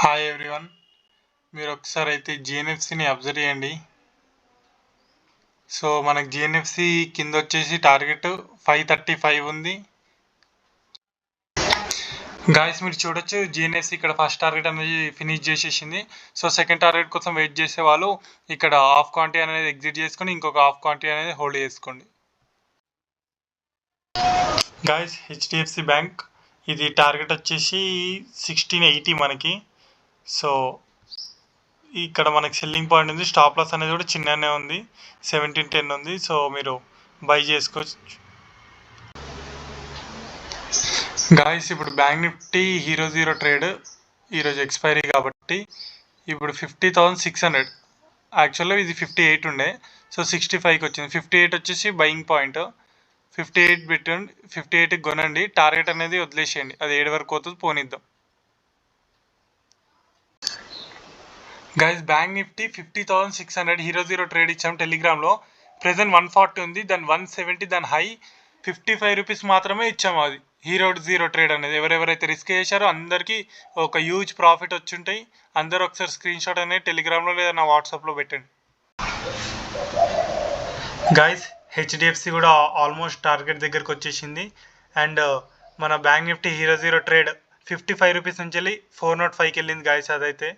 Hi everyone. మీరు ఒకసారి అయితే జిఎన్ఎఫ్సిని అబ్జర్వ్ చేయండి. సో మనకి జిఎన్ఎఫ్సి కింద వచ్చేసి టార్గెట్ 535 ఉంది. గాయస్ మీరు చూడొచ్చు జిఎన్ఎఫ్సి ఇక్కడ ఫస్ట్ టార్గెట్ అనేది ఫినిష్ చేసేసింది. సో సెకండ్ టార్గెట్ కోసం వెయిట్ చేసే వాళ్ళు ఇక్కడ హాఫ్ క్వాంటిటీ అనేది ఎగ్జిట్ చేసుకొని ఇంకొక హాఫ్ క్వాంటిటీ అనేది హోల్డ్ చేసుకోండి. గాయస్ హెచ్డిఎఫ్సి బ్యాంక్ ఇది టార్గెట్ వచ్చేసి 1680 మనకి. సో ఇక్కడ మనకి సెల్లింగ్ పాయింట్ ఉంది. స్టాప్ లాస్ అనేది కూడా చిన్ననే ఉంది, 1710 ఉంది. సో మీరు బై చేసుకోవచ్చు. గాయస్ ఇప్పుడు bank Nifty hero zero trade ఈరోజు ఎక్స్పైరీ కాబట్టి ఇప్పుడు 50,600. యాక్చువల్గా ఇది 58 ఉండే, సో 65కి వచ్చింది. 58 వచ్చేసి బయింగ్ పాయింట్. 58 పెట్టండి, 58కి కొనండి. టార్గెట్ అనేది వదిలేసేయండి, అది 7 వరకు పోతుంది, పోనిద్దాం. Guys bank Nifty 50,600 hero zero trade ఇచ్చాం టెలిగ్రామ్లో. ప్రెసెంట్ 140 ఉంది, దాని 170 దాని హై. 55 రూపీస్ మాత్రమే ఇచ్చాము. అది హీరో జీరో ట్రేడ్ అనేది ఎవరెవరైతే రిస్క్ చేశారో అందరికీ ఒక హ్యూజ్ ప్రాఫిట్ వచ్చి ఉంటాయి. అందరూ ఒకసారి స్క్రీన్ షాట్ అనేది టెలిగ్రామ్లో లేదా నా వాట్సాప్లో పెట్టండి. గైస్ హెచ్డిఎఫ్సి కూడా ఆల్మోస్ట్ టార్గెట్ దగ్గరకు వచ్చేసింది. అండ్ మన bank Nifty hero zero trade 55 rupees నుంచి వెళ్ళి 405కి వెళ్ళింది గాయస్. అదైతే